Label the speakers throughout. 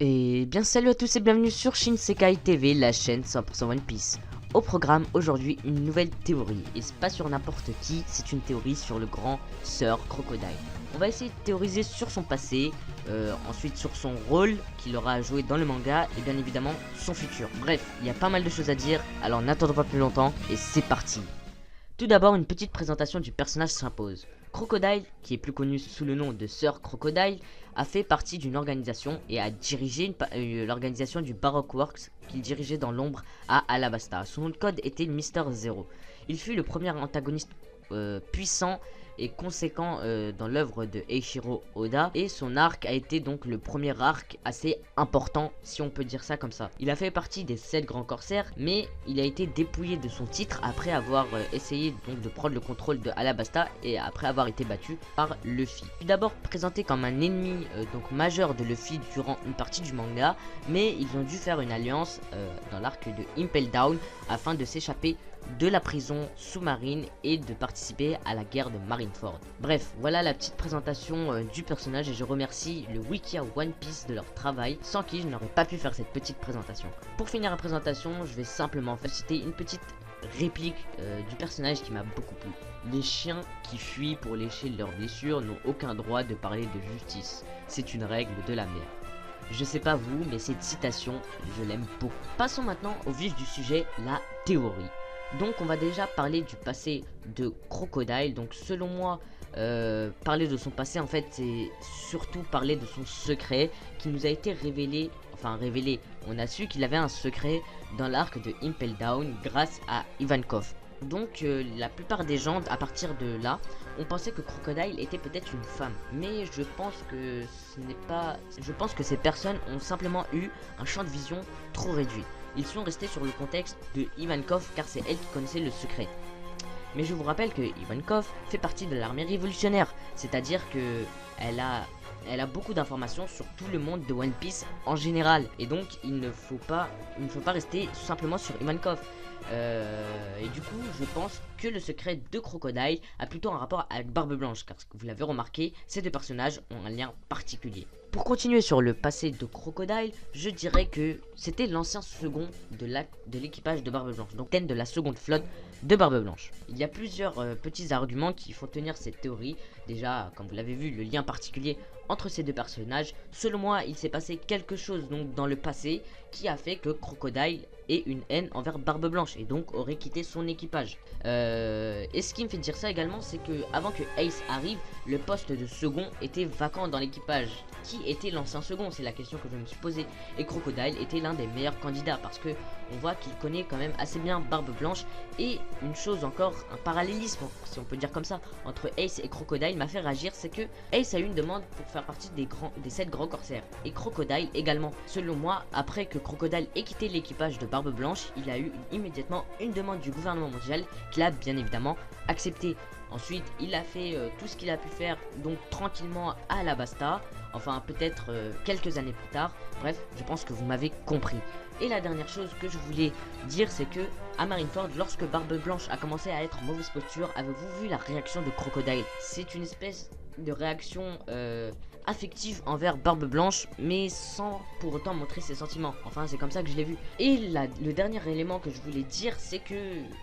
Speaker 1: Et bien salut à tous et bienvenue sur Shinsekai TV, la chaîne 100% One Piece. Au programme aujourd'hui une nouvelle théorie, et c'est pas sur n'importe qui, c'est une théorie sur le grand Sir Crocodile. On va essayer de théoriser sur son passé, ensuite sur son rôle qu'il aura à jouer dans le manga, et bien évidemment son futur. Bref, il y a pas mal de choses à dire, alors n'attendons pas plus longtemps, et c'est parti. Tout d'abord, une petite présentation du personnage s'impose. Crocodile, qui est plus connu sous le nom de Sir Crocodile, a fait partie d'une organisation et a dirigé l'organisation du Baroque Works qu'il dirigeait dans l'ombre à Alabasta. Son nom de code était Mister Zero. Il fut le premier antagoniste puissant et conséquent dans l'œuvre de Eiichiro Oda, et son arc a été donc le premier arc assez important, si on peut dire ça comme ça. Il a fait partie des 7 grands corsaires, mais il a été dépouillé de son titre après avoir essayé donc de prendre le contrôle de Alabasta et après avoir été battu par Luffy. Tout d'abord présenté comme un ennemi donc majeur de Luffy durant une partie du manga, mais ils ont dû faire une alliance dans l'arc de Impel Down afin de s'échapper de la prison sous-marine et de participer à la guerre de Marineford. Bref, voilà la petite présentation du personnage, et je remercie le Wikia One Piece de leur travail, sans qui je n'aurais pas pu faire cette petite présentation. Pour finir la présentation, je vais simplement citer une petite réplique du personnage qui m'a beaucoup plu. Les chiens qui fuient pour lécher leurs blessures n'ont aucun droit de parler de justice. C'est une règle de la mer. Je sais pas vous, mais cette citation, je l'aime beaucoup. Passons maintenant au vif du sujet, la théorie. Donc on va déjà parler du passé de Crocodile. Donc selon moi, parler de son passé en fait c'est surtout parler de son secret qui nous a été révélé. Enfin révélé, on a su qu'il avait un secret dans l'arc de Impel Down grâce à Ivankov. Donc la plupart des gens à partir de là on pensait que Crocodile était peut-être une femme, mais je pense que ce n'est pas. Je pense que ces personnes ont simplement eu un champ de vision trop réduit. Ils sont restés sur le contexte de Ivankov car c'est elle qui connaissait le secret. Mais je vous rappelle que Ivankov fait partie de l'armée révolutionnaire, c'est-à-dire que elle a beaucoup d'informations sur tout le monde de One Piece en général, et donc il ne faut pas rester simplement sur Ivankov. Et du coup, je pense que le secret de Crocodile a plutôt un rapport avec Barbe Blanche, car vous l'avez remarqué, ces deux personnages ont un lien particulier. Pour continuer sur le passé de Crocodile, je dirais que c'était l'ancien second de l'équipage de Barbe Blanche, donc de la seconde flotte de Barbe Blanche. Il y a plusieurs petits arguments qui font tenir cette théorie. Déjà, comme vous l'avez vu, le lien particulier entre ces deux personnages. Selon moi, il s'est passé quelque chose donc dans le passé qui a fait que Crocodile ait une haine envers Barbe Blanche et donc aurait quitté son équipage. Et ce qui me fait dire ça également, c'est que avant que Ace arrive, le poste de second était vacant dans l'équipage. Qui était l'ancien second? C'est la question que je me suis posée. Et Crocodile était l'un des meilleurs candidats parce que on voit qu'il connaît quand même assez bien Barbe Blanche. Et une chose encore, un parallélisme, si on peut dire comme ça, entre Ace et Crocodile m'a fait réagir, c'est que Ace a eu une demande pour faire partie des 7 grands corsaires. Et Crocodile également. Selon moi, après que Crocodile ait quitté l'équipage de Barbe Blanche, il a eu immédiatement une demande du gouvernement mondial qu'il a bien évidemment accepté. Ensuite, il a fait tout ce qu'il a pu faire donc tranquillement à Alabasta, enfin peut-être quelques années plus tard. Bref, je pense que vous m'avez compris. Et la dernière chose que je voulais dire, c'est que à Marineford, lorsque Barbe Blanche a commencé à être en mauvaise posture, avez-vous vu la réaction de Crocodile? C'est une espèce de réaction affective envers Barbe Blanche, mais sans pour autant montrer ses sentiments. Enfin, c'est comme ça que je l'ai vu. Et le dernier élément que je voulais dire, c'est que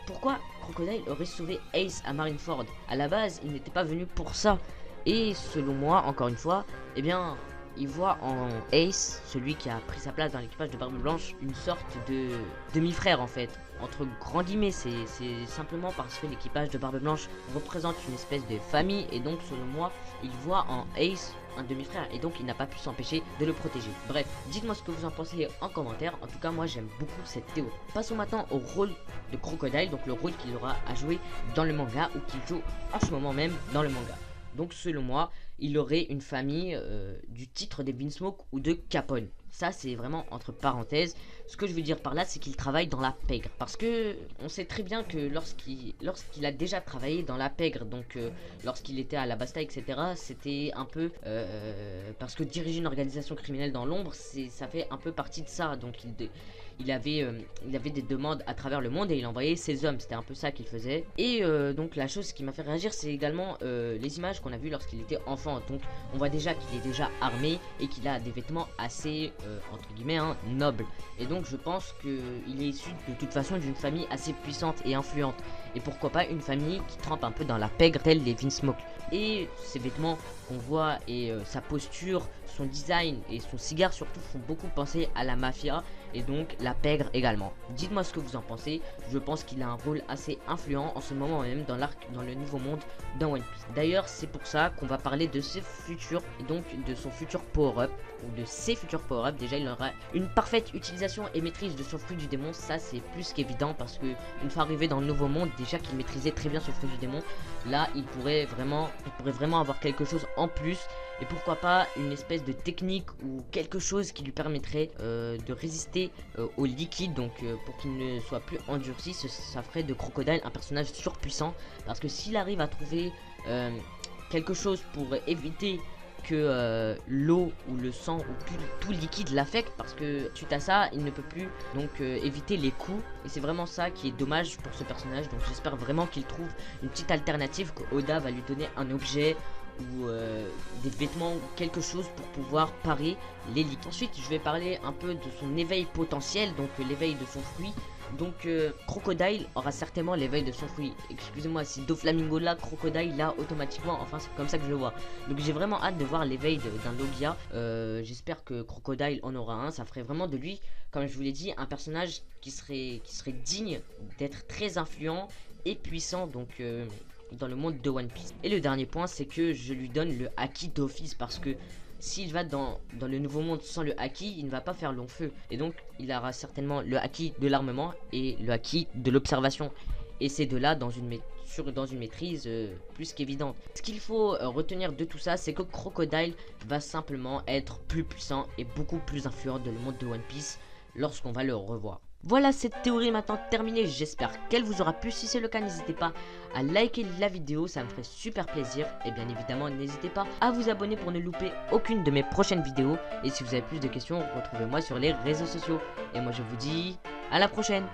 Speaker 1: pourquoi Crocodile aurait sauvé Ace à Marineford? À la base, il n'était pas venu pour ça. Et selon moi, encore une fois, eh bien, il voit en Ace, celui qui a pris sa place dans l'équipage de Barbe Blanche, une sorte de demi-frère en fait. Entre grands guillemets, c'est simplement parce que l'équipage de Barbe Blanche représente une espèce de famille, et donc selon moi, il voit en Ace un demi-frère, et donc il n'a pas pu s'empêcher de le protéger. Bref, dites-moi ce que vous en pensez en commentaire. En tout cas, moi j'aime beaucoup cette théorie. Passons maintenant au rôle de Crocodile, donc le rôle qu'il aura à jouer dans le manga, ou qu'il joue en ce moment même dans le manga. Donc selon moi, il aurait une famille du titre des Vinsmoke ou de Capone. Ça c'est vraiment entre parenthèses. Ce que je veux dire par là, c'est qu'il travaille dans la pègre. Parce que on sait très bien que lorsqu'il a déjà travaillé dans la pègre, donc lorsqu'il était à Alabasta, etc., c'était un peu parce que diriger une organisation criminelle dans l'ombre, ça fait un peu partie de ça. Donc il avait des demandes à travers le monde et il envoyait ses hommes, c'était un peu ça qu'il faisait. Et donc la chose qui m'a fait réagir, c'est également les images qu'on a vues lorsqu'il était enfant. Donc on voit déjà qu'il est déjà armé et qu'il a des vêtements assez entre guillemets, hein, noble. Et donc je pense qu'il est issu de toute façon d'une famille assez puissante et influente. Et pourquoi pas une famille qui trempe un peu dans la pègre, telle les Vince Smoke. Et ses vêtements qu'on voit et sa posture, son design et son cigare surtout font beaucoup penser à la mafia et donc la pègre également. Dites-moi ce que vous en pensez. Je pense qu'il a un rôle assez influent en ce moment même dans le nouveau monde dans One Piece. D'ailleurs c'est pour ça qu'on va parler de ses futurs et donc de son futur power-up ou de ses futurs power-up. Déjà il aura une parfaite utilisation et maîtrise de son fruit du démon, ça c'est plus qu'évident parce que une fois arrivé dans le nouveau monde, déjà qu'il maîtrisait très bien ce fruit du démon, là il pourrait vraiment avoir quelque chose en plus. Et pourquoi pas une espèce de technique ou quelque chose qui lui permettrait de résister au liquide. Donc pour qu'il ne soit plus endurci, ça ferait de Crocodile un personnage surpuissant. Parce que s'il arrive à trouver quelque chose pour éviter que l'eau ou le sang ou tout liquide l'affecte, parce que suite à ça il ne peut plus donc éviter les coups, et c'est vraiment ça qui est dommage pour ce personnage. Donc j'espère vraiment qu'il trouve une petite alternative, que Oda va lui donner un objet ou des vêtements ou quelque chose pour pouvoir parer les liquides. Ensuite je vais parler un peu de son éveil potentiel, donc l'éveil de son fruit. Donc Crocodile aura certainement l'éveil de son fruit. Excusez-moi, si Doflamingo là, Crocodile là automatiquement, enfin c'est comme ça que je le vois. Donc j'ai vraiment hâte de voir l'éveil d'un Logia. J'espère que Crocodile en aura un. Ça ferait vraiment de lui, comme je vous l'ai dit, un personnage qui serait digne d'être très influent et puissant donc dans le monde de One Piece. Et le dernier point, c'est que je lui donne le haki d'office, parce que s'il va dans le nouveau monde sans le haki, il ne va pas faire long feu. Et donc il aura certainement le haki de l'armement et le haki de l'observation. Et ces deux-là dans une maîtrise plus qu'évidente. Ce qu'il faut retenir de tout ça, c'est que Crocodile va simplement être plus puissant et beaucoup plus influent dans le monde de One Piece lorsqu'on va le revoir. Voilà, cette théorie est maintenant terminée, j'espère qu'elle vous aura plu. Si c'est le cas, n'hésitez pas à liker la vidéo, ça me ferait super plaisir. Et bien évidemment, n'hésitez pas à vous abonner pour ne louper aucune de mes prochaines vidéos. Et si vous avez plus de questions, retrouvez-moi sur les réseaux sociaux. Et moi je vous dis à la prochaine.